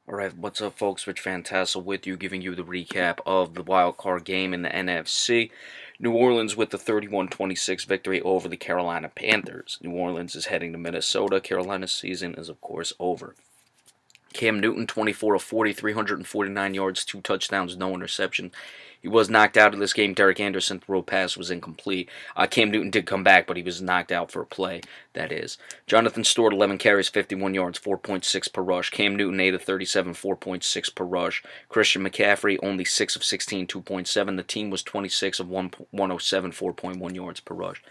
Alright, what's up folks? Rich Fantassel with you, giving you the recap of the wild card game in the NFC. New Orleans with the 31-26 victory over the Carolina Panthers. New Orleans is heading to Minnesota. Carolina's season is of course over. Cam Newton, 24 of 40, 349 yards, 2 touchdowns, no interception. He was knocked out of this game. Derek Anderson throw pass was incomplete. Cam Newton did come back, but he was knocked out for a play, that is. Jonathan Stewart, 11 carries, 51 yards, 4.6 per rush. Cam Newton, 8 of 37, 4.6 per rush. Christian McCaffrey, only 6 of 16, 2.7. The team was 26 of 107, 4.1 yards per rush.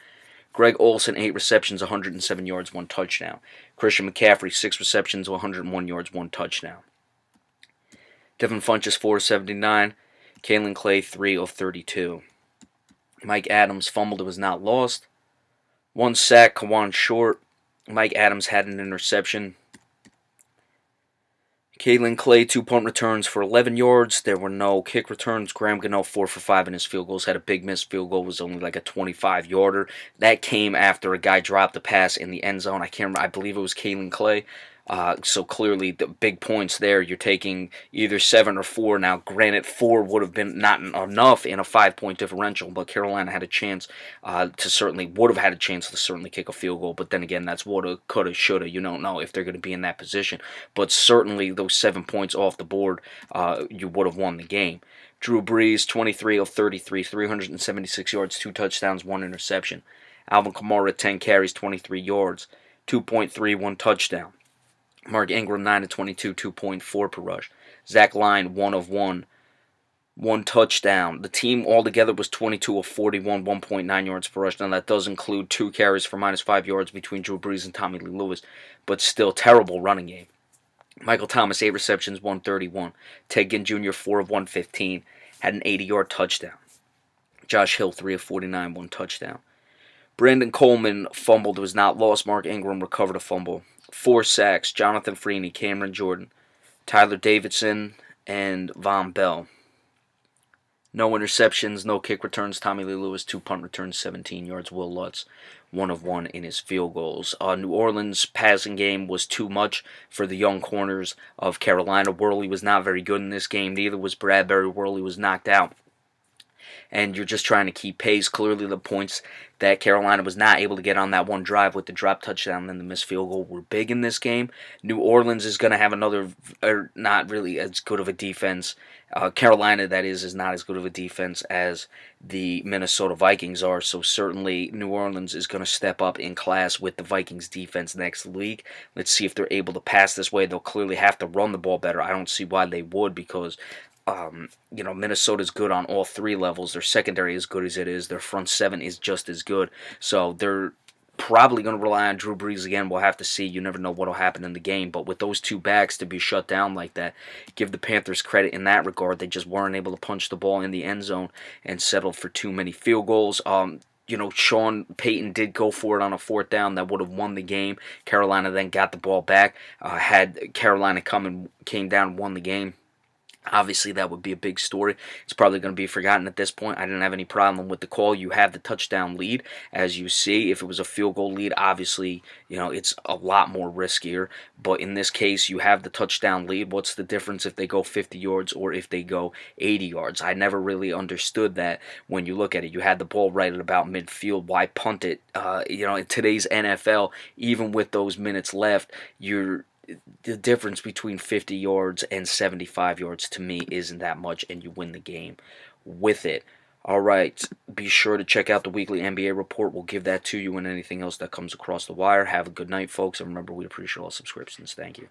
Greg Olsen, 8 receptions, 107 yards, 1 touchdown. Christian McCaffrey, 6 receptions, 101 yards, 1 touchdown. Devin Funchess, 4 of 79. Kalen Clay, 3 of 32. Mike Adams fumbled, it was not lost. 1 sack, Kawan short. Mike Adams had an interception. Kalen Clay, 2 punt returns for 11 yards. There were no kick returns. Graham Gano, 4 for 5 in his field goals. Had a big missed field goal. Was only like a 25-yarder. That came after a guy dropped the pass in the end zone. I can't remember. I believe it was Kalen Clay. So clearly the big points there. You're taking either 7 or 4. Now, granted, 4 would have been not enough in a 5-point differential, but Carolina had a chance would have had a chance to certainly kick a field goal. But then again, that's woulda, coulda, shoulda. You don't know if they're going to be in that position. But certainly those 7 points off the board, you would have won the game. Drew Brees, 23 of 33, 376 yards, 2 touchdowns, 1 interception. Alvin Kamara, 10 carries, 23 yards, 2.3, 1 touchdown. Mark Ingram, 9 of 22, 2.4 per rush. Zach Line, 1 of 1, 1 touchdown. The team altogether was 22 of 41, 1.9 yards per rush. Now, that does include 2 carries for -5 yards between Drew Brees and Tommy Lee Lewis, but still terrible running game. Michael Thomas, 8 receptions, 131. Ted Ginn Jr., 4 of 115, had an 80-yard touchdown. Josh Hill, 3 of 49, 1 touchdown. Brandon Coleman fumbled, was not lost. Mark Ingram recovered a fumble. 4 sacks, Jonathan Freeney, Cameron Jordan, Tyler Davidson, and Von Bell. No interceptions, no kick returns. Tommy Lee Lewis, 2 punt returns, 17 yards. Will Lutz, 1 of 1 in his field goals. New Orleans' passing game was too much for the young corners of Carolina. Worley was not very good in this game. Neither was Bradbury. Worley was knocked out. And you're just trying to keep pace. Clearly, the points that Carolina was not able to get on that one drive with the drop touchdown and the missed field goal were big in this game. New Orleans is going to have another, not really as good of a defense. Carolina, that is not as good of a defense as the Minnesota Vikings are. So certainly, New Orleans is going to step up in class with the Vikings defense next week. Let's see if they're able to pass this way. They'll clearly have to run the ball better. I don't see why they would, because Minnesota's good on all 3 levels. Their secondary is good as it is. Their front 7 is just as good. So they're probably going to rely on Drew Brees again. We'll have to see. You never know what will happen in the game. But with those 2 backs to be shut down like that, give the Panthers credit in that regard. They just weren't able to punch the ball in the end zone and settled for too many field goals. Sean Payton did go for it on a 4th down that would have won the game. Carolina then got the ball back. Had Carolina came down and won the game, obviously, that would be a big story. It's probably going to be forgotten at this point. I didn't have any problem with the call. You have the touchdown lead, as you see. If it was a field goal lead, obviously, it's a lot more riskier. But in this case, you have the touchdown lead. What's the difference if they go 50 yards or if they go 80 yards? I never really understood that when you look at it. You had the ball right at about midfield. Why punt it? In today's NFL, even with those minutes left, the difference between 50 yards and 75 yards to me isn't that much, and you win the game with it. All right, be sure to check out the weekly NBA report. We'll give that to you and anything else that comes across the wire. Have a good night, folks, and remember, we appreciate all subscriptions. Thank you.